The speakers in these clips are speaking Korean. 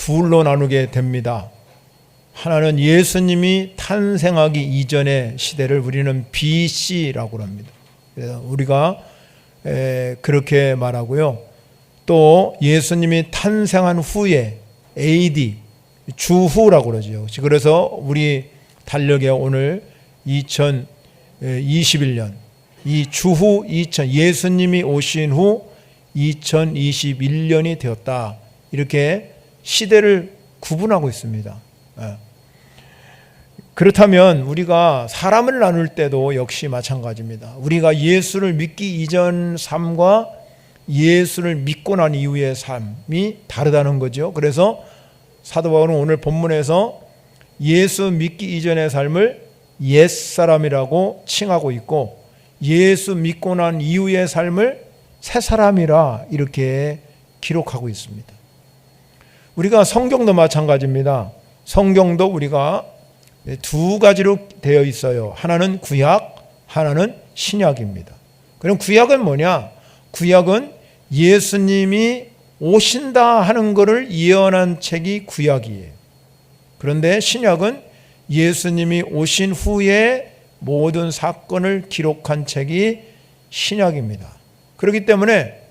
둘로 나누게 됩니다. 하나는 예수님이 탄생하기 이전의 시대를 우리는 BC라고 합니다. 그래서 우리가 그렇게 말하고요. 또 예수님이 탄생한 후에 AD, 주후라고 그러죠. 그래서 우리 달력에 오늘 2021년, 이 주후 2000, 예수님이 오신 후 2021년이 되었다. 이렇게 시대를 구분하고 있습니다. 그렇다면 우리가 사람을 나눌 때도 역시 마찬가지입니다. 우리가 예수를 믿기 이전 삶과 예수를 믿고 난 이후의 삶이 다르다는 거죠. 그래서 사도 바울은 오늘 본문에서 예수 믿기 이전의 삶을 옛사람이라고 칭하고 있고, 예수 믿고 난 이후의 삶을 새사람이라 이렇게 기록하고 있습니다. 우리가 성경도 마찬가지입니다. 성경도 우리가 두 가지로 되어 있어요. 하나는 구약, 하나는 신약입니다. 그럼 구약은 뭐냐? 구약은 예수님이 오신다 하는 것을 예언한 책이 구약이에요. 그런데 신약은 예수님이 오신 후에 모든 사건을 기록한 책이 신약입니다. 그렇기 때문에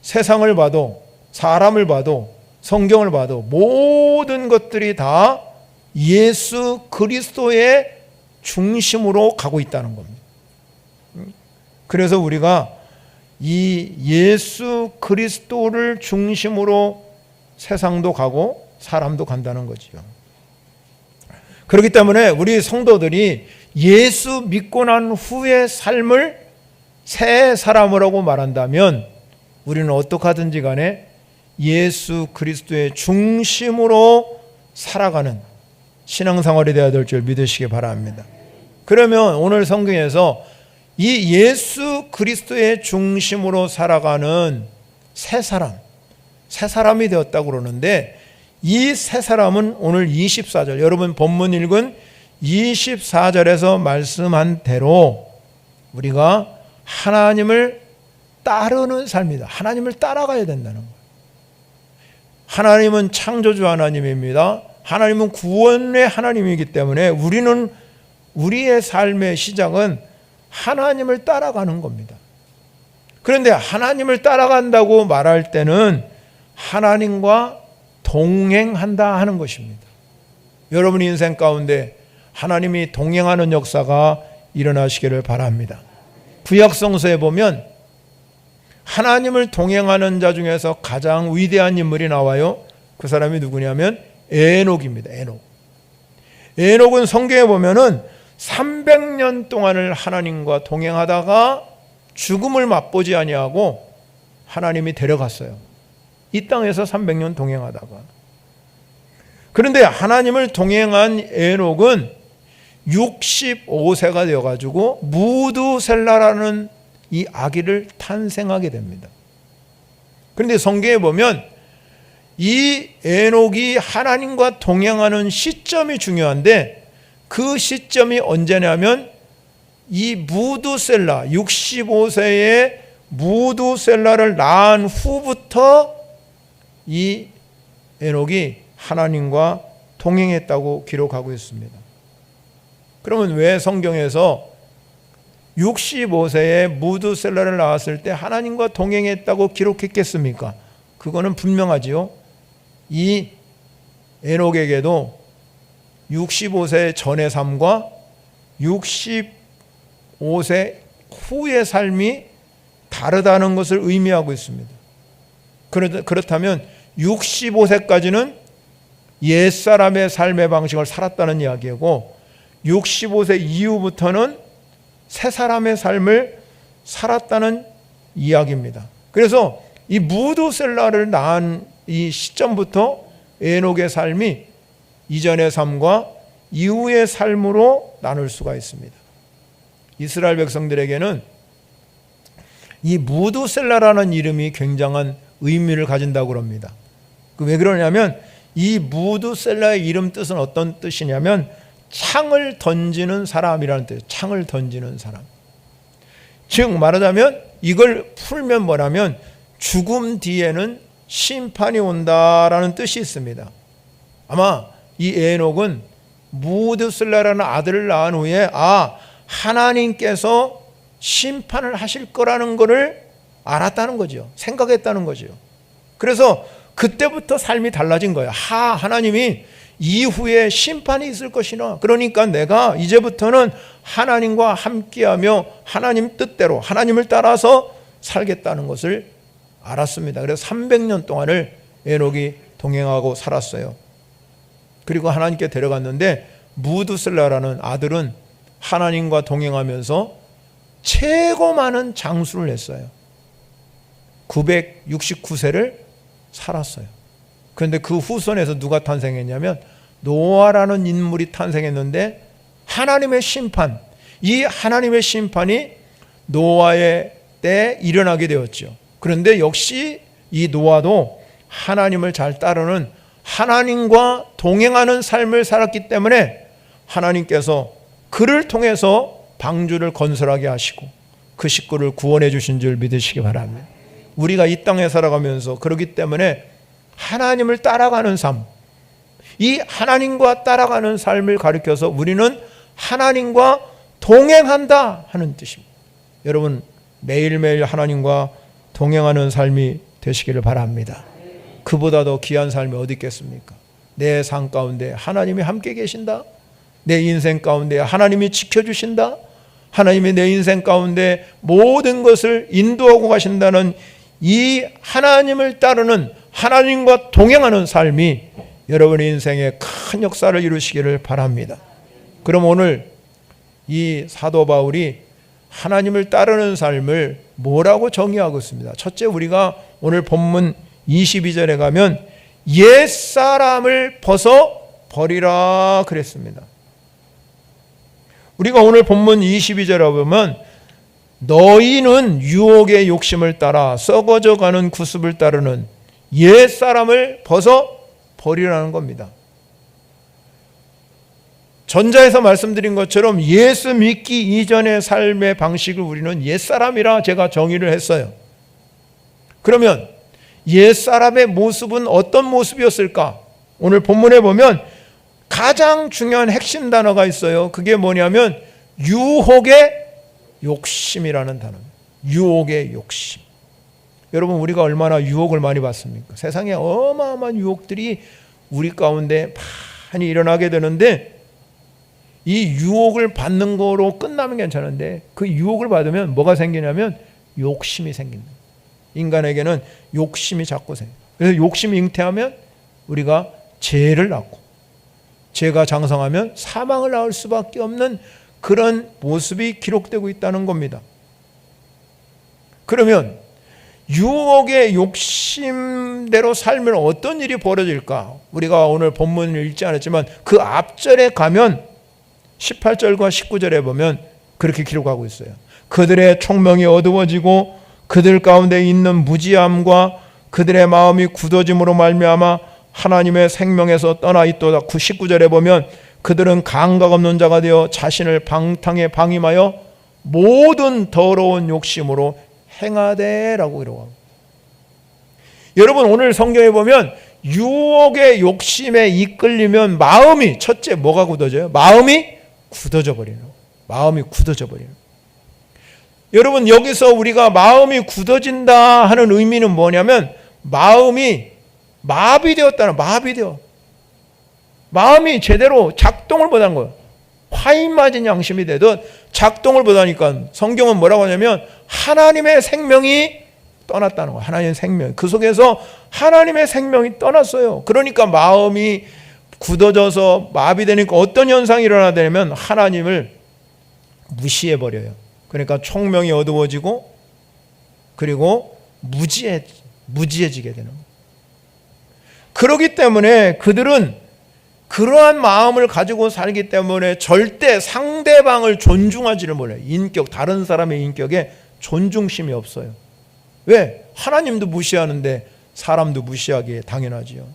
세상을 봐도, 사람을 봐도, 성경을 봐도 모든 것들이 다 예수 그리스도의 중심으로 가고 있다는 겁니다. 그래서 우리가 이 예수 그리스도를 중심으로 세상도 가고 사람도 간다는 거죠. 그렇기 때문에 우리 성도들이 예수 믿고 난 후의 삶을 새 사람이라고 말한다면 우리는 어떻게 하든지 간에 예수 그리스도의 중심으로 살아가는 신앙생활이 되어야 될 줄 믿으시기 바랍니다. 그러면 오늘 성경에서 이 예수 그리스도의 중심으로 살아가는 새 사람이 되었다고 그러는데, 이 새 사람은 오늘 24절, 여러분 본문 읽은 24절에서 말씀한 대로 우리가 하나님을 따르는 삶이다. 하나님을 따라가야 된다는 거예요. 하나님은 창조주 하나님입니다. 하나님은 구원의 하나님이기 때문에 우리는 우리의 삶의 시작은 하나님을 따라가는 겁니다. 그런데 하나님을 따라간다고 말할 때는 하나님과 동행한다 하는 것입니다. 여러분 인생 가운데 하나님이 동행하는 역사가 일어나시기를 바랍니다. 구약성서에 보면 하나님을 동행하는 자 중에서 가장 위대한 인물이 나와요. 그 사람이 누구냐면 에녹입니다. 에녹은 성경에 보면은 300년 동안을 하나님과 동행하다가 죽음을 맛보지 아니하고 하나님이 데려갔어요. 이 땅에서 300년 동행하다가. 그런데 하나님을 동행한 에녹은 65세가 되어가지고 무두셀라라는 이 아기를 탄생하게 됩니다. 그런데 성경에 보면 이 에녹이 하나님과 동행하는 시점이 중요한데, 그 시점이 언제냐면 이 무두셀라, 65세의 무두셀라를 낳은 후부터 이 에녹이 하나님과 동행했다고 기록하고 있습니다. 그러면 왜 성경에서 65세에 무두셀라를 낳았을 때 하나님과 동행했다고 기록했겠습니까? 그거는 분명하지요. 이 에녹에게도 65세 전의 삶과 65세 후의 삶이 다르다는 것을 의미하고 있습니다. 그렇다면 65세까지는 옛사람의 삶의 방식을 살았다는 이야기고, 65세 이후부터는 새 사람의 삶을 살았다는 이야기입니다. 그래서 이 무두셀라를 낳은 이 시점부터 에녹의 삶이 이전의 삶과 이후의 삶으로 나눌 수가 있습니다. 이스라엘 백성들에게는 이 무두셀라라는 이름이 굉장한 의미를 가진다고 합니다. 왜 그러냐면 이 무두셀라의 이름 뜻은 어떤 뜻이냐면 창을 던지는 사람이라는 뜻이에요. 창을 던지는 사람. 즉 말하자면 이걸 풀면 뭐냐면 죽음 뒤에는 심판이 온다라는 뜻이 있습니다. 아마 이 에녹은 무드슬라라는 아들을 낳은 후에 하나님께서 심판을 하실 거라는 것을 알았다는 거죠. 생각했다는 거죠. 그래서 그때부터 삶이 달라진 거예요. 하나님이 이후에 심판이 있을 것이나, 그러니까 내가 이제부터는 하나님과 함께하며 하나님 뜻대로 하나님을 따라서 살겠다는 것을 알았습니다. 그래서 300년 동안을 에녹이 동행하고 살았어요. 그리고 하나님께 데려갔는데 무드슬라라는 아들은 하나님과 동행하면서 최고 많은 장수를 했어요. 969세를 살았어요. 그런데 그 후손에서 누가 탄생했냐면 노아라는 인물이 탄생했는데, 하나님의 심판, 이 하나님의 심판이 노아의 때에 일어나게 되었죠. 그런데 역시 이 노아도 하나님을 잘 따르는, 하나님과 동행하는 삶을 살았기 때문에 하나님께서 그를 통해서 방주를 건설하게 하시고 그 식구를 구원해 주신 줄 믿으시기 바랍니다. 우리가 이 땅에 살아가면서 그렇기 때문에 하나님을 따라가는 삶, 이 하나님과 따라가는 삶을 가리켜서 우리는 하나님과 동행한다 하는 뜻입니다. 여러분, 매일매일 하나님과 동행하는 삶이 되시기를 바랍니다. 그보다 더 귀한 삶이 어디 있겠습니까? 내 삶 가운데 하나님이 함께 계신다. 내 인생 가운데 하나님이 지켜주신다. 하나님이 내 인생 가운데 모든 것을 인도하고 가신다는 이 하나님을 따르는, 하나님과 동행하는 삶이 여러분의 인생에 큰 역사를 이루시기를 바랍니다. 그럼 오늘 이 사도 바울이 하나님을 따르는 삶을 뭐라고 정의하고 있습니다. 첫째, 우리가 오늘 본문 22절에 가면 옛사람을 벗어 버리라 그랬습니다. 우리가 오늘 본문 22절에 보면 너희는 유혹의 욕심을 따라 썩어져가는 구습을 따르는 옛사람을 벗어 버리라는 겁니다. 전자에서 말씀드린 것처럼 예수 믿기 이전의 삶의 방식을 우리는 옛사람이라 제가 정의를 했어요. 그러면 옛사람의 모습은 어떤 모습이었을까? 오늘 본문에 보면 가장 중요한 핵심 단어가 있어요. 그게 뭐냐면 유혹의 욕심이라는 단어입니다. 유혹의 욕심. 여러분, 우리가 얼마나 유혹을 많이 받습니까? 세상에 어마어마한 유혹들이 우리 가운데 많이 일어나게 되는데, 이 유혹을 받는 거로 끝나면 괜찮은데 그 유혹을 받으면 뭐가 생기냐면 욕심이 생긴다. 인간에게는 욕심이 자꾸 생겨요. 그래서 욕심이 잉태하면 우리가 죄를 낳고, 죄가 장성하면 사망을 낳을 수밖에 없는 그런 모습이 기록되고 있다는 겁니다. 그러면 유혹의 욕심대로 살면 어떤 일이 벌어질까? 우리가 오늘 본문을 읽지 않았지만 그 앞절에 가면 18절과 19절에 보면 그렇게 기록하고 있어요. 그들의 총명이 어두워지고 그들 가운데 있는 무지함과 그들의 마음이 굳어짐으로 말미암아 하나님의 생명에서 떠나 있도다. 19절에 보면 그들은 감각 없는 자가 되어 자신을 방탕에 방임하여 모든 더러운 욕심으로 행하되라고 기록하고, 여러분 오늘 성경에 보면 유혹의 욕심에 이끌리면 마음이, 첫째 뭐가 굳어져요? 마음이 굳어져 버리는, 마음이 굳어져 버리는. 여러분, 여기서 우리가 마음이 굳어진다 하는 의미는 뭐냐면 마음이 마비되었다는, 마음이 제대로 작동을 못한 거예요. 화인 맞은 양심이 되듯 작동을 못하니까 성경은 뭐라고 하냐면 하나님의 생명이 떠났다는 거예요. 하나님의 생명, 그 속에서 하나님의 생명이 떠났어요. 그러니까 마음이 굳어져서 마비되니까 어떤 현상이 일어나냐면 하나님을 무시해버려요. 그러니까 총명이 어두워지고 그리고 무지해지게 되는 거예요. 그렇기 때문에 그들은 그러한 마음을 가지고 살기 때문에 절대 상대방을 존중하지를 못해요. 인격, 다른 사람의 인격에 존중심이 없어요. 왜? 하나님도 무시하는데 사람도 무시하기에 당연하지요.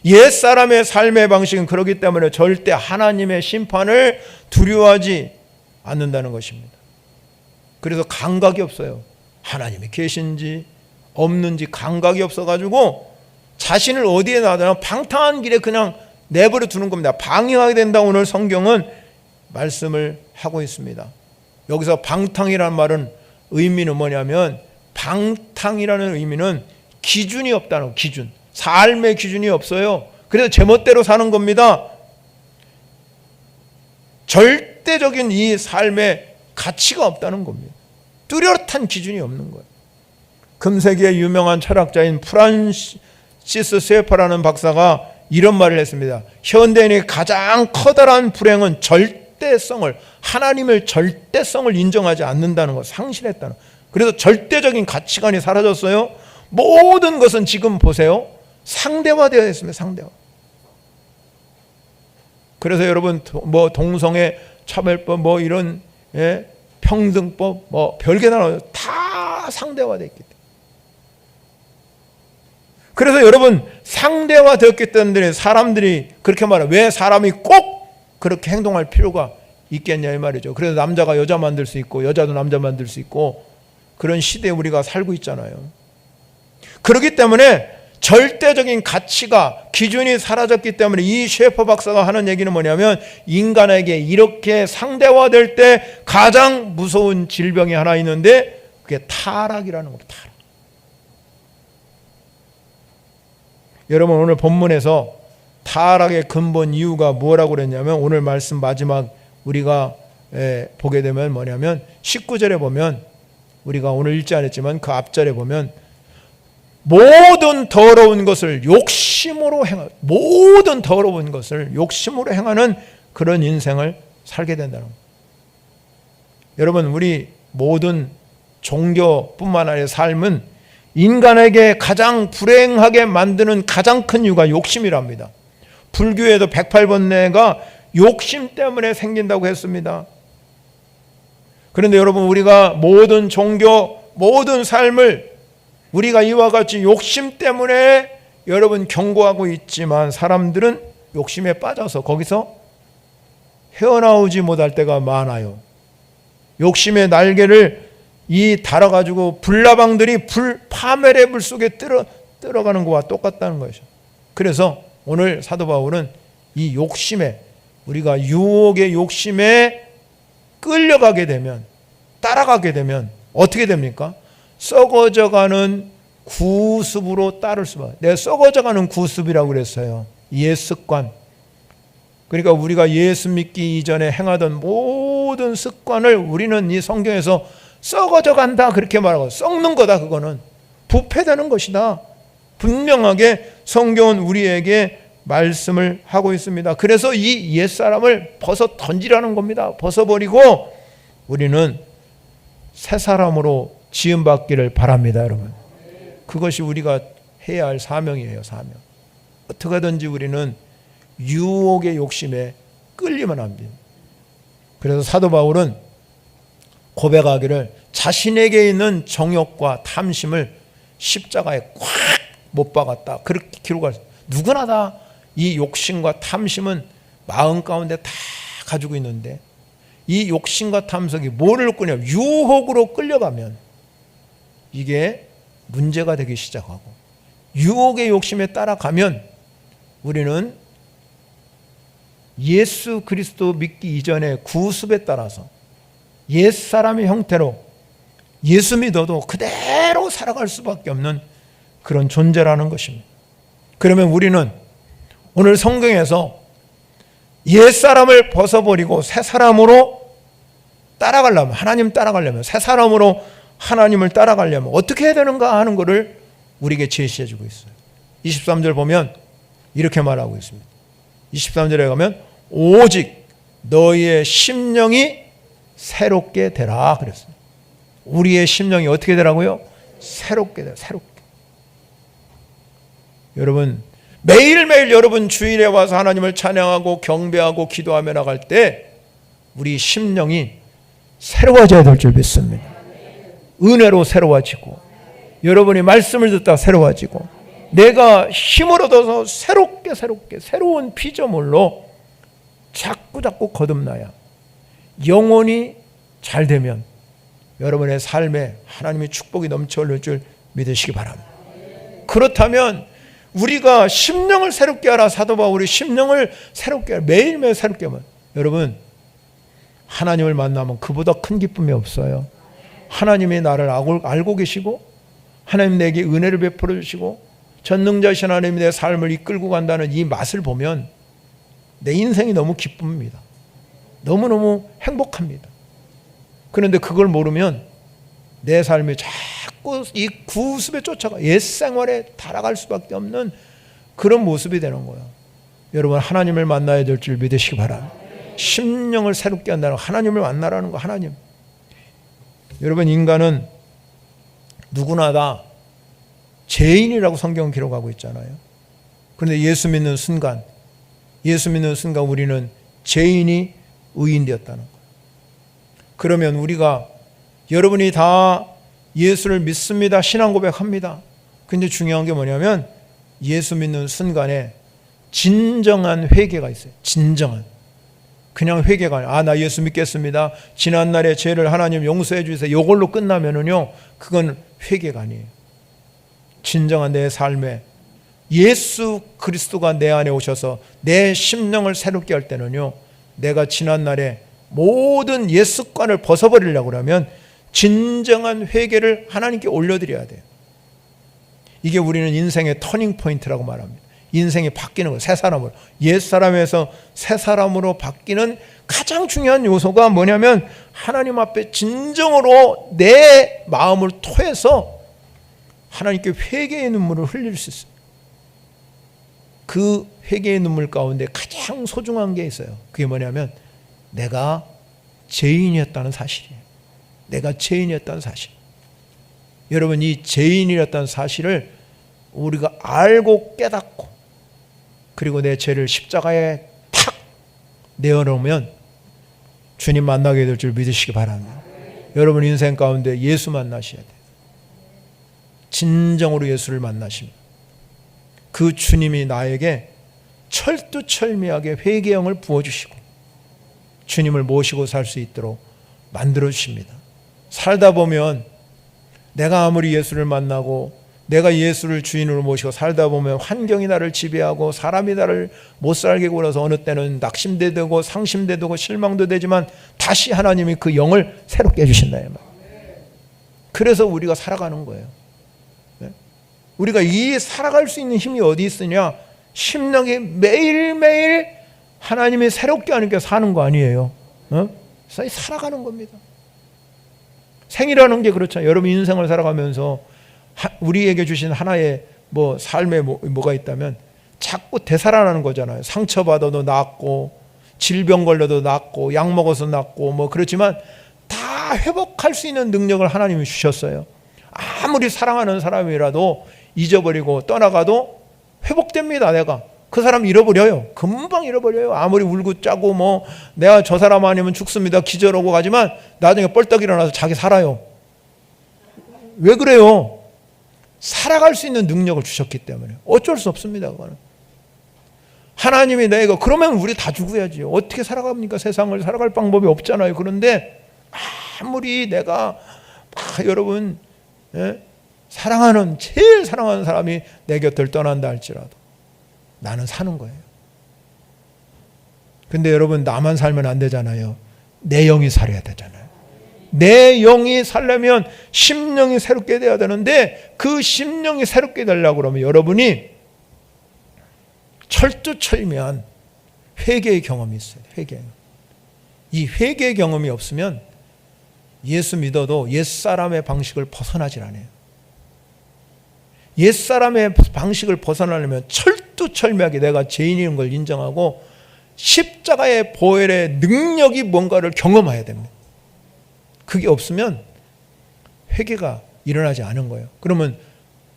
옛사람의 삶의 방식은 그렇기 때문에 절대 하나님의 심판을 두려워하지 않는다는 것입니다. 그래서 감각이 없어요. 하나님이 계신지 없는지 감각이 없어가지고 자신을 어디에 놔두면 방탕한 길에 그냥 내버려 두는 겁니다. 방임하게 된다 오늘 성경은 말씀을 하고 있습니다. 여기서 방탕이라는 말은 의미는 뭐냐면 방탕이라는 의미는 기준이 없다는 기준. 삶의 기준이 없어요. 그래서 제멋대로 사는 겁니다. 절대적인 이 삶의 가치가 없다는 겁니다. 뚜렷한 기준이 없는 거예요. 금세기의 유명한 철학자인 프란시스 세파라는 박사가 이런 말을 했습니다. 현대인의 가장 커다란 불행은 하나님의 절대성을 인정하지 않는다는 것, 상실했다는 것. 그래서 절대적인 가치관이 사라졌어요. 모든 것은 지금 보세요. 상대화되어 있습니다. 상대화. 그래서 여러분 뭐 동성애 차별법 이런 평등법 별게 다 상대화되어 있기 때문에. 그래서 여러분 상대화되었기 때문에 사람들이 그렇게 말해요. 왜 사람이 꼭 그렇게 행동할 필요가 있겠냐 이 말이죠. 그래서 남자가 여자 만들 수 있고 여자도 남자 만들 수 있고 그런 시대에 우리가 살고 있잖아요. 그렇기 때문에 절대적인 가치가 기준이 사라졌기 때문에 이 셰퍼 박사가 하는 얘기는 뭐냐면 인간에게 이렇게 상대화될 때 가장 무서운 질병이 하나 있는데 그게 타락이라는 겁니다. 타락. 여러분 오늘 본문에서 타락의 근본 이유가 뭐라고 그랬냐면 오늘 말씀 마지막 우리가 보게 되면 뭐냐면 19절에 보면 우리가 오늘 읽지 않았지만 그 앞절에 보면 모든 더러운 것을 욕심으로 행하는 그런 인생을 살게 된다는 겁니다. 여러분 우리 모든 종교뿐만 아니라 삶은 인간에게 가장 불행하게 만드는 가장 큰 이유가 욕심이랍니다. 불교에도 108번뇌가 욕심 때문에 생긴다고 했습니다. 그런데 여러분 우리가 모든 종교, 모든 삶을 우리가 이와 같이 욕심 때문에 여러분 경고하고 있지만 사람들은 욕심에 빠져서 거기서 헤어나오지 못할 때가 많아요. 욕심의 날개를 달아가지고 불나방들이 파멸의 불 속에 들어가는 것과 똑같다는 것이죠. 그래서 오늘 사도 바울은 이 욕심에 우리가 유혹의 욕심에 끌려가게 되면 따라가게 되면 어떻게 됩니까? 썩어져가는 구습으로 따를 수밖에. 내가 썩어져가는 구습이라고 그랬어요. 옛 습관. 그러니까 우리가 예수 믿기 이전에 행하던 모든 습관을 우리는 이 성경에서 썩어져 간다 그렇게 말하고 썩는 거다. 그거는 부패되는 것이다. 분명하게 성경은 우리에게 말씀을 하고 있습니다. 그래서 이 옛사람을 벗어 던지라는 겁니다. 벗어버리고 우리는 새 사람으로 지음받기를 바랍니다. 여러분 그것이 우리가 해야 할 사명이에요. 사명. 어떻게든지 우리는 유혹의 욕심에 끌리면 안 돼요. 그래서 사도 바울은 고백하기를 자신에게 있는 정욕과 탐심을 십자가에 꽉 못 박았다. 그렇게 기록했어요. 누구나 다 이 욕심과 탐심은 마음 가운데 다 가지고 있는데 이 욕심과 탐색이 뭐를 끌냐면 유혹으로 끌려가면 이게 문제가 되기 시작하고 유혹의 욕심에 따라가면 우리는 예수 그리스도 믿기 이전에 구습에 따라서 옛사람의 형태로 예수 믿어도 그대로 살아갈 수밖에 없는 그런 존재라는 것입니다. 그러면 우리는 오늘 성경에서 옛사람을 벗어버리고 새 사람으로 따라가려면 하나님 따라가려면 새 사람으로 하나님을 따라가려면 어떻게 해야 되는가 하는 것을 우리에게 제시해 주고 있어요. 23절 보면 이렇게 말하고 있습니다. 23절에 가면 오직 너희의 심령이 새롭게 되라 그랬어요. 우리의 심령이 어떻게 되라고요? 새롭게 되라. 새롭게. 여러분 매일매일 여러분 주일에 와서 하나님을 찬양하고 경배하고 기도하며 나갈 때 우리 심령이 새로워져야 될 줄 믿습니다. 은혜로 새로워지고 여러분이 말씀을 듣다 새로워지고 내가 힘을 얻어서 새롭게 새로운 피조물로 자꾸 거듭나야 영혼이 잘 되면 여러분의 삶에 하나님의 축복이 넘쳐 흐를 줄 믿으시기 바랍니다. 그렇다면 우리가 심령을 새롭게 하라. 사도 바울이 심령을 새롭게 하라. 매일매일 새롭게 하면, 여러분 하나님을 만나면 그보다 큰 기쁨이 없어요. 하나님이 나를 알고 계시고 하나님 내게 은혜를 베풀어 주시고 전능자신 하나님이 내 삶을 이끌고 간다는 이 맛을 보면 내 인생이 너무 기쁩니다. 너무너무 행복합니다. 그런데 그걸 모르면 내 삶이 자꾸 이 구습에 쫓아가 옛 생활에 달아갈 수밖에 없는 그런 모습이 되는 거예요. 여러분 하나님을 만나야 될 줄 믿으시기 바랍니다. 심령을 새롭게 한다는 거, 하나님을 만나라는 거. 하나님, 여러분 인간은 누구나 다 죄인이라고 성경은 기록하고 있잖아요. 그런데 예수 믿는 순간 우리는 죄인이 의인 되었다는 거예요. 그러면 우리가, 여러분이 다 예수를 믿습니다, 신앙 고백합니다. 근데 중요한 게 뭐냐면 예수 믿는 순간에 진정한 회개가 있어요. 진정한, 그냥 회개가 아니라 나 예수 믿겠습니다, 지난날의 죄를 하나님 용서해 주세요, 이걸로 끝나면은요 그건 회개가 아니에요. 진정한 내 삶에 예수 그리스도가 내 안에 오셔서 내 심령을 새롭게 할 때는요, 내가 지난날에 모든 옛 습관을 벗어버리려고 하면 진정한 회개를 하나님께 올려드려야 돼요. 이게 우리는 인생의 터닝 포인트라고 말합니다. 인생이 바뀌는 거예요. 새 사람으로, 옛 사람에서 새 사람으로 바뀌는 가장 중요한 요소가 뭐냐면 하나님 앞에 진정으로 내 마음을 토해서 하나님께 회개의 눈물을 흘릴 수 있어요. 그 회개의 눈물 가운데 가장 소중한 게 있어요. 그게 뭐냐면 내가 죄인이었다는 사실이에요. 내가 죄인이었다는 사실. 여러분 이 죄인이었다는 사실을 우리가 알고 깨닫고 그리고 내 죄를 십자가에 탁 내어놓으면 주님 만나게 될 줄 믿으시기 바랍니다. 여러분 인생 가운데 예수 만나셔야 돼요. 진정으로 예수를 만나시면 그 주님이 나에게 철두철미하게 회개의 영을 부어주시고 주님을 모시고 살 수 있도록 만들어 주십니다. 살다 보면 내가 아무리 예수를 만나고 내가 예수를 주인으로 모시고 살다 보면 환경이 나를 지배하고 사람이 나를 못 살게 굴어서 어느 때는 낙심도 되고 상심도 되고 실망도 되지만 다시 하나님이 그 영을 새롭게 해주신다. 그래서 우리가 살아가는 거예요. 우리가 이 살아갈 수 있는 힘이 어디 있으냐? 심령이 매일매일 하나님이 새롭게 하니까 사는 거 아니에요. 살아가는 겁니다. 생이라는 게 그렇잖아요. 여러분 인생을 살아가면서 우리에게 주신 하나의 삶에 뭐가 있다면 자꾸 되살아나는 거잖아요. 상처받아도 낫고 질병 걸려도 낫고 약 먹어서 낫고 그렇지만 다 회복할 수 있는 능력을 하나님이 주셨어요. 아무리 사랑하는 사람이라도 잊어버리고 떠나가도 회복됩니다. 내가 그 사람 잃어버려요. 금방 잃어버려요. 아무리 울고 짜고 내가 저 사람 아니면 죽습니다 기절하고 가지만 나중에 뻘떡 일어나서 자기 살아요. 왜 그래요? 살아갈 수 있는 능력을 주셨기 때문에 어쩔 수 없습니다. 그거는 하나님이 내가 그러면 우리 다 죽어야지. 어떻게 살아갑니까? 세상을 살아갈 방법이 없잖아요. 그런데 아무리 내가 여러분 제일 사랑하는 사람이 내 곁을 떠난다 할지라도 나는 사는 거예요. 근데 여러분 나만 살면 안 되잖아요. 내 영이 살아야 되잖아요. 내 영이 살려면 심령이 새롭게 돼야 되는데 그 심령이 새롭게 되려고 그러면 여러분이 철두철미한 회개의 경험이 있어요. 이 회개의 경험이 없으면 예수 믿어도 옛사람의 방식을 벗어나질 않아요. 옛사람의 방식을 벗어나려면 철두철미하게 내가 죄인인 걸 인정하고 십자가의 보혈의 능력이 뭔가를 경험해야 됩니다. 그게 없으면 회개가 일어나지 않은 거예요. 그러면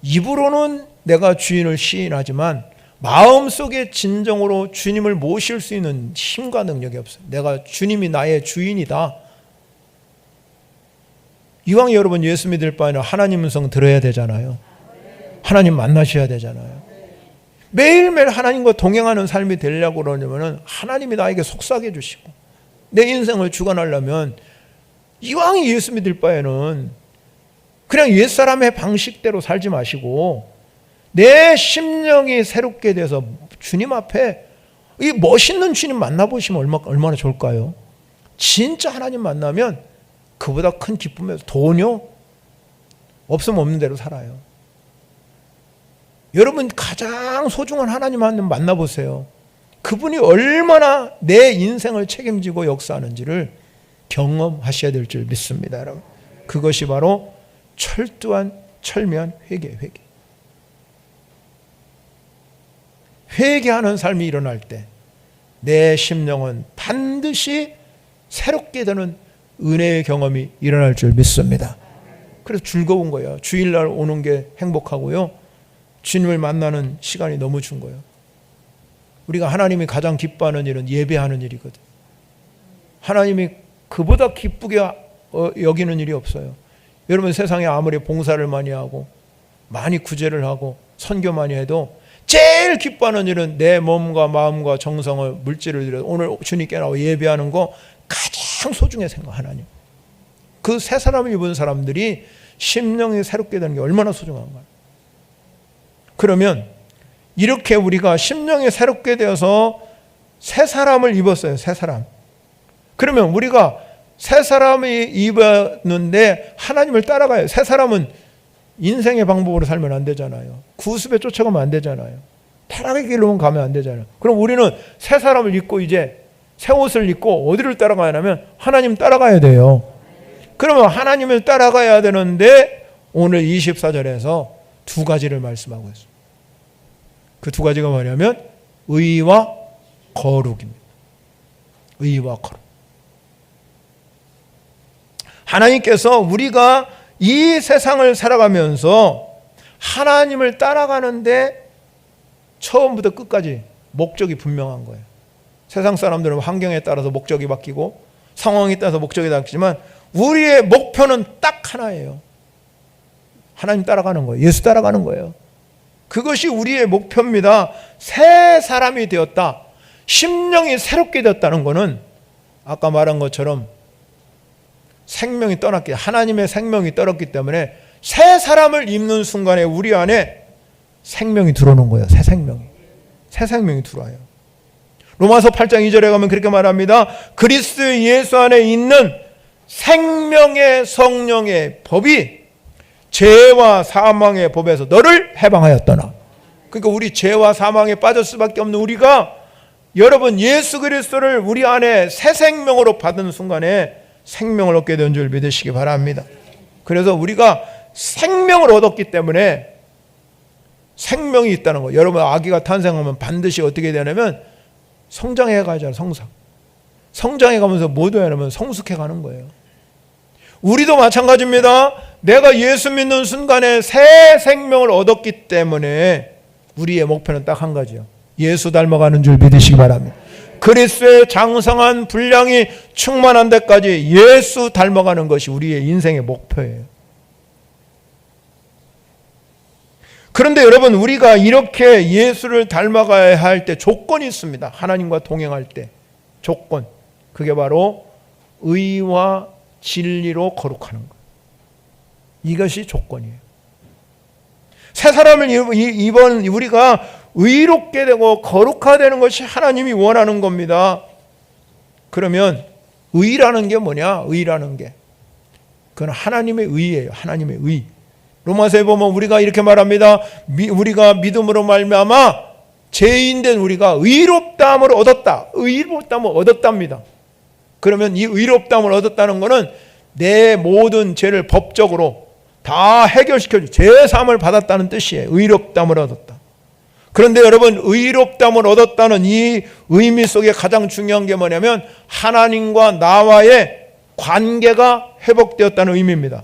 입으로는 내가 주인을 시인하지만 마음속에 진정으로 주님을 모실 수 있는 힘과 능력이 없어요. 내가 주님이 나의 주인이다. 이왕 여러분 예수 믿을 바에는 하나님 음성 들어야 되잖아요. 하나님 만나셔야 되잖아요. 매일매일 하나님과 동행하는 삶이 되려고 그러려면 하나님이 나에게 속삭여 해주시고 내 인생을 주관하려면 이왕 예수 믿을 바에는 그냥 옛사람의 방식대로 살지 마시고 내 심령이 새롭게 돼서 주님 앞에 이 멋있는 주님 만나보시면 얼마나 좋을까요? 진짜 하나님 만나면 그보다 큰 기쁨에서 돈요? 없으면 없는 대로 살아요. 여러분 가장 소중한 하나님 만나보세요. 그분이 얼마나 내 인생을 책임지고 역사하는지를 경험하셔야 될 줄 믿습니다. 여러분. 그것이 바로 철저한 회개. 회개하는 삶이 일어날 때 내 심령은 반드시 새롭게 되는 은혜의 경험이 일어날 줄 믿습니다. 그래서 즐거운 거예요. 주일날 오는 게 행복하고요. 주님을 만나는 시간이 너무 준 거예요. 우리가 하나님이 가장 기뻐하는 일은 예배하는 일이거든. 하나님이 그보다 기쁘게 여기는 일이 없어요. 여러분 세상에 아무리 봉사를 많이 하고 많이 구제를 하고 선교 많이 해도 제일 기뻐하는 일은 내 몸과 마음과 정성을 물질을 들여 오늘 주님께 나와 예배하는 거 가장 소중해 생각. 하나님 그 새 사람을 입은 사람들이 심령이 새롭게 되는 게 얼마나 소중한가. 그러면 이렇게 우리가 심령이 새롭게 되어서 새 사람을 입었어요. 새 사람. 그러면 우리가 새 사람이 입었는데 하나님을 따라가요. 새 사람은 인생의 방법으로 살면 안 되잖아요. 구습에 쫓아가면 안 되잖아요. 타락의 길로만 가면 안 되잖아요. 그럼 우리는 새 사람을 입고 이제 새 옷을 입고 어디를 따라가야 하냐면 하나님 따라가야 돼요. 그러면 하나님을 따라가야 되는데 오늘 24절에서 두 가지를 말씀하고 있어요. 그 두 가지가 뭐냐면 의와 거룩입니다. 의와 거룩. 하나님께서 우리가 이 세상을 살아가면서 하나님을 따라가는데 처음부터 끝까지 목적이 분명한 거예요. 세상 사람들은 환경에 따라서 목적이 바뀌고 상황에 따라서 목적이 바뀌지만 우리의 목표는 딱 하나예요. 하나님 따라가는 거예요. 예수 따라가는 거예요. 그것이 우리의 목표입니다. 새 사람이 되었다. 심령이 새롭게 되었다는 것은 아까 말한 것처럼 생명이 떠났기, 하나님의 생명이 떠났기 때문에 새 사람을 입는 순간에 우리 안에 생명이 들어오는 거예요. 새 생명이 들어와요. 로마서 8장 2절에 가면 그렇게 말합니다. 그리스도 예수 안에 있는 생명의 성령의 법이 죄와 사망의 법에서 너를 해방하였더나. 그러니까 우리 죄와 사망에 빠질 수밖에 없는 우리가 여러분 예수 그리스도를 우리 안에 새 생명으로 받은 순간에 생명을 얻게 된 줄 믿으시기 바랍니다. 그래서 우리가 생명을 얻었기 때문에 생명이 있다는 거. 여러분 아기가 탄생하면 반드시 어떻게 되냐면 성장해 가잖아요. 성장해 가면서 뭐 되냐면 성숙해 가는 거예요. 우리도 마찬가지입니다. 내가 예수 믿는 순간에 새 생명을 얻었기 때문에 우리의 목표는 딱 한 가지요. 예수 닮아가는 줄 믿으시기 바랍니다. 그리스도의 장성한 분량이 충만한 데까지 예수 닮아가는 것이 우리의 인생의 목표예요. 그런데 여러분 우리가 이렇게 예수를 닮아가야 할 때 조건이 있습니다. 하나님과 동행할 때 조건. 그게 바로 의와 진리로 거룩하는 것. 이것이 조건이에요. 새 사람을 입은 우리가 의롭게 되고 거룩화되는 것이 하나님이 원하는 겁니다. 그러면 의라는 게 뭐냐? 의라는 게 그건 하나님의 의예요. 하나님의 의. 로마서에 보면 우리가 이렇게 말합니다. 우리가 믿음으로 말미암아 죄인된 우리가 의롭다함을 얻었다. 의롭다함을 얻었답니다. 그러면 이 의롭다함을 얻었다는 것은 내 모든 죄를 법적으로 다 해결시켜 죄사함을 받았다는 뜻이에요. 의롭다함을 얻었다. 그런데 여러분 의롭다함을 얻었다는 이 의미 속에 가장 중요한 게 뭐냐면 하나님과 나와의 관계가 회복되었다는 의미입니다.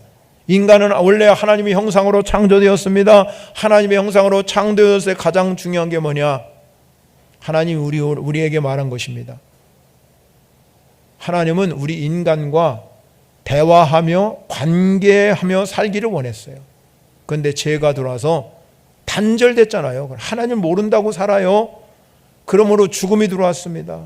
인간은 원래 하나님의 형상으로 창조되었습니다. 하나님의 형상으로 창조되었을 때 가장 중요한 게 뭐냐? 하나님이 우리에게 말한 것입니다. 하나님은 우리 인간과 대화하며 관계하며 살기를 원했어요. 그런데 죄가 들어와서 단절됐잖아요. 하나님 모른다고 살아요. 그러므로 죽음이 들어왔습니다.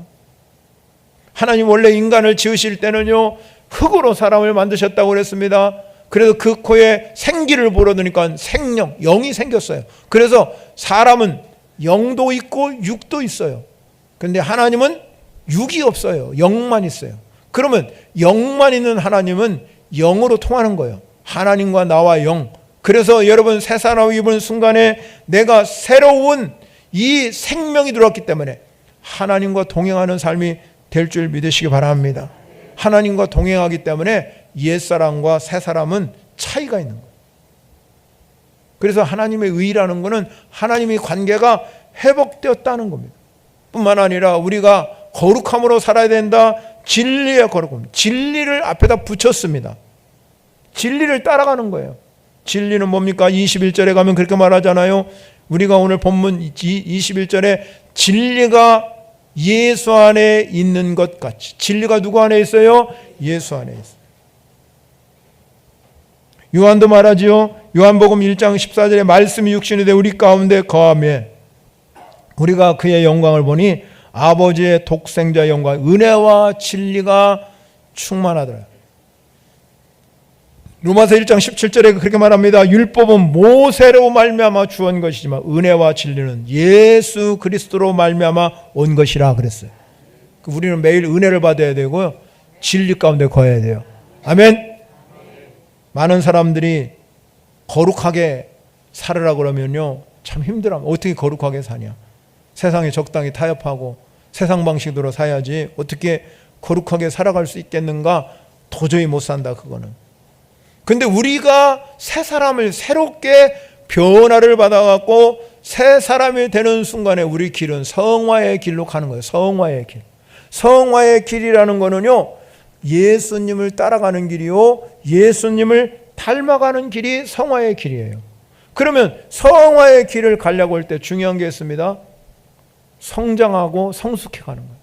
하나님 원래 인간을 지으실 때는요 흙으로 사람을 만드셨다고 그랬습니다. 그래서 그 코에 생기를 불어넣으니까 생명, 영이 생겼어요. 그래서 사람은 영도 있고 육도 있어요. 그런데 하나님은 육이 없어요. 영만 있어요. 그러면 영만 있는 하나님은 영으로 통하는 거예요. 하나님과 나와 영. 그래서 여러분 새 사람을 입은 순간에 내가 새로운 이 생명이 들어왔기 때문에 하나님과 동행하는 삶이 될 줄 믿으시기 바랍니다. 하나님과 동행하기 때문에 옛사람과 새사람은 차이가 있는 거예요. 그래서 하나님의 의라는 것은 하나님의 관계가 회복되었다는 겁니다. 뿐만 아니라 우리가 거룩함으로 살아야 된다. 진리의 거룩함. 진리를 앞에다 붙였습니다. 진리를 따라가는 거예요. 진리는 뭡니까? 21절에 가면 그렇게 말하잖아요. 우리가 오늘 본문 21절에 진리가 예수 안에 있는 것 같이. 진리가 누구 안에 있어요? 예수 안에 있어요. 요한도 말하지요. 요한복음 1장 14절에 말씀이 육신이 되어 우리 가운데 거하며 우리가 그의 영광을 보니 아버지의 독생자 영광, 은혜와 진리가 충만하더라. 로마서 1장 17절에 그렇게 말합니다. 율법은 모세로 말미암아 주온 것이지만 은혜와 진리는 예수 그리스도로 말미암아 온 것이라 그랬어요. 우리는 매일 은혜를 받아야 되고요. 진리 가운데 거해야 돼요. 아멘. 많은 사람들이 거룩하게 살으라 그러면요 참 힘들어요. 어떻게 거룩하게 사냐. 세상에 적당히 타협하고 세상 방식으로 살아야지 어떻게 거룩하게 살아갈 수 있겠는가. 도저히 못 산다 그거는. 근데 우리가 새 사람을 새롭게 변화를 받아갖고 새 사람이 되는 순간에 우리 길은 성화의 길로 가는 거예요. 성화의 길. 성화의 길이라는 거는요 예수님을 따라가는 길이요 예수님을 닮아가는 길이 성화의 길이에요. 그러면 성화의 길을 가려고 할 때 중요한 게 있습니다. 성장하고 성숙해 가는 거예요.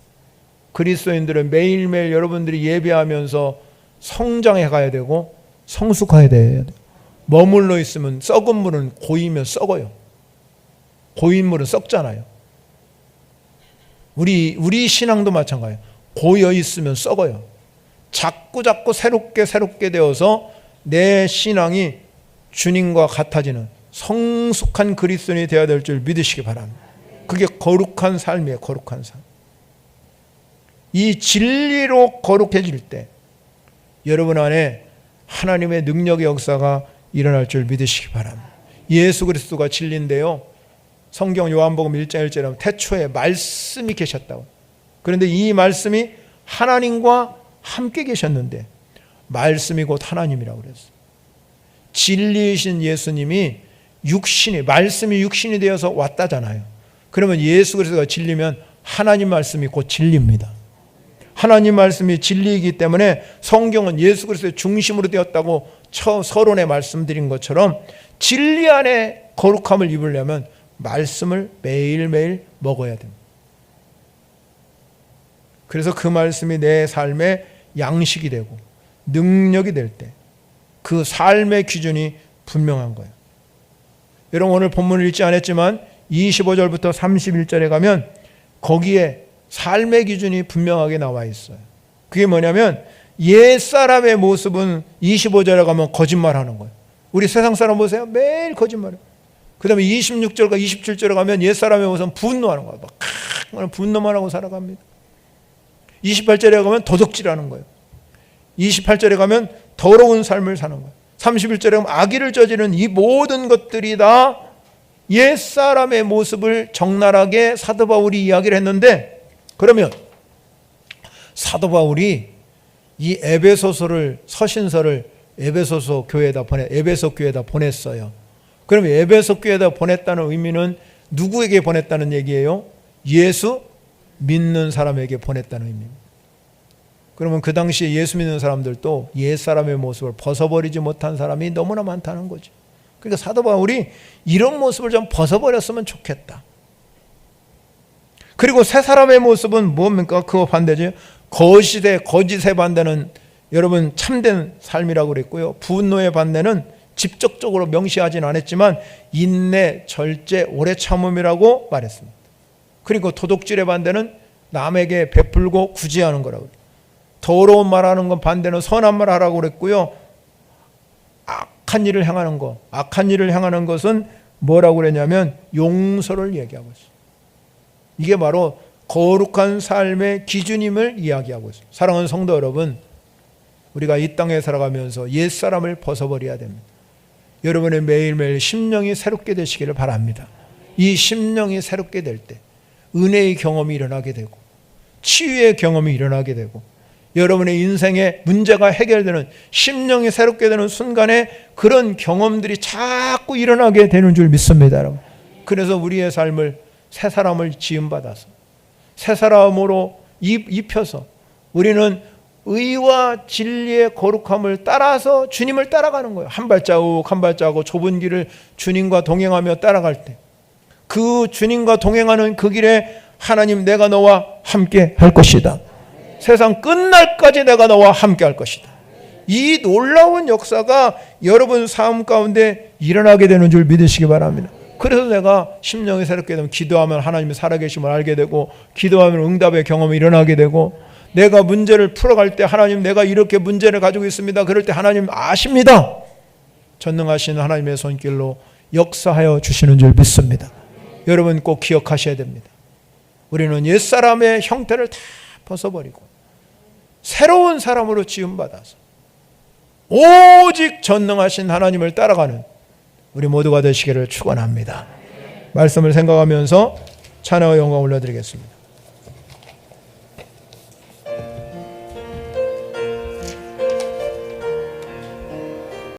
그리스도인들은 매일매일 여러분들이 예배하면서 성장해 가야 되고 성숙해야 돼요. 머물러 있으면 썩은 물은 고이면 썩어요. 고인 물은 썩잖아요. 우리 신앙도 마찬가지예요. 고여 있으면 썩어요. 자꾸 새롭게 되어서 내 신앙이 주님과 같아지는 성숙한 그리스도인이 되어야 될 줄 믿으시기 바랍니다. 그게 거룩한 삶이에요. 거룩한 삶. 이 진리로 거룩해질 때 여러분 안에 하나님의 능력의 역사가 일어날 줄 믿으시기 바랍니다. 예수 그리스도가 진리인데요. 성경 요한복음 1장 1절에 보면 태초에 말씀이 계셨다고. 그런데 이 말씀이 하나님과 함께 계셨는데 말씀이 곧 하나님이라고 그랬어요. 진리이신 예수님이 말씀이 육신이 되어서 왔다잖아요. 그러면 예수 그리스도가 진리면 하나님 말씀이 곧 진리입니다. 하나님 말씀이 진리이기 때문에 성경은 예수 그리스도의 중심으로 되었다고 서론에 말씀드린 것처럼 진리 안에 거룩함을 입으려면 말씀을 매일매일 먹어야 됩니다. 그래서 그 말씀이 내 삶의 양식이 되고 능력이 될 때 그 삶의 기준이 분명한 거예요. 여러분 오늘 본문을 읽지 않았지만 25절부터 31절에 가면 거기에 삶의 기준이 분명하게 나와 있어요. 그게 뭐냐면 옛사람의 모습은 25절에 가면 거짓말하는 거예요. 우리 세상 사람 보세요. 매일 거짓말해요. 그 다음에 26절과 27절에 가면 옛사람의 모습은 분노하는 거예요. 막 분노만 하고 살아갑니다. 28절에 가면 도둑질하는 거예요. 28절에 가면 더러운 삶을 사는 거예요. 31절에 가면 악의를 저지르는 이 모든 것들이 다 옛사람의 모습을 적나라하게 사도 바울이 이야기를 했는데 그러면 사도 바울이 이 에베소서를 서신서를 에베소 교회에다 보냈어요. 그러면 에베소 교회에다 보냈다는 의미는 누구에게 보냈다는 얘기예요? 예수 믿는 사람에게 보냈다는 의미입니다. 그러면 그 당시에 예수 믿는 사람들도 옛사람의 모습을 벗어버리지 못한 사람이 너무나 많다는 거죠. 그러니까 사도 바울이 이런 모습을 좀 벗어버렸으면 좋겠다. 그리고 새 사람의 모습은 뭡니까? 그거 반대죠. 거짓의 반대는 여러분 참된 삶이라고 그랬고요. 분노의 반대는 직접적으로 명시하진 않았지만 인내, 절제, 오래 참음이라고 말했습니다. 그리고 도둑질의 반대는 남에게 베풀고 구제하는 거라고. 더러운 말하는 건 반대는 선한 말 하라고 그랬고요. 악한 일을 행하는 것, 악한 일을 행하는 것은 뭐라고 그랬냐면 용서를 얘기하고 있어요. 이게 바로 거룩한 삶의 기준임을 이야기하고 있어요. 사랑하는 성도 여러분, 우리가 이 땅에 살아가면서 옛사람을 벗어버려야 됩니다. 여러분의 매일매일 심령이 새롭게 되시기를 바랍니다. 이 심령이 새롭게 될 때 은혜의 경험이 일어나게 되고 치유의 경험이 일어나게 되고 여러분의 인생의 문제가 해결되는 심령이 새롭게 되는 순간에 그런 경험들이 자꾸 일어나게 되는 줄 믿습니다, 여러분. 그래서 우리의 삶을 새 사람을 지음받아서 새 사람으로 입혀서 우리는 의와 진리의 거룩함을 따라서 주님을 따라가는 거예요. 한 발자국 한 발자국 좁은 길을 주님과 동행하며 따라갈 때 그 주님과 동행하는 그 길에 하나님, 내가 너와 함께 할 것이다. 세상 끝날까지 내가 너와 함께 할 것이다. 이 놀라운 역사가 여러분 삶 가운데 일어나게 되는 줄 믿으시기 바랍니다. 그래서 내가 심령이 새롭게 되면 기도하면 하나님이 살아계심을 알게 되고 기도하면 응답의 경험이 일어나게 되고 내가 문제를 풀어갈 때 하나님, 내가 이렇게 문제를 가지고 있습니다. 그럴 때 하나님 아십니다. 전능하신 하나님의 손길로 역사하여 주시는 줄 믿습니다. 여러분 꼭 기억하셔야 됩니다. 우리는 옛사람의 형태를 다 벗어버리고 새로운 사람으로 지음받아서 오직 전능하신 하나님을 따라가는 우리 모두가 되시기를 축원합니다. 말씀을 생각하면서 찬양과 영광을 올려드리겠습니다.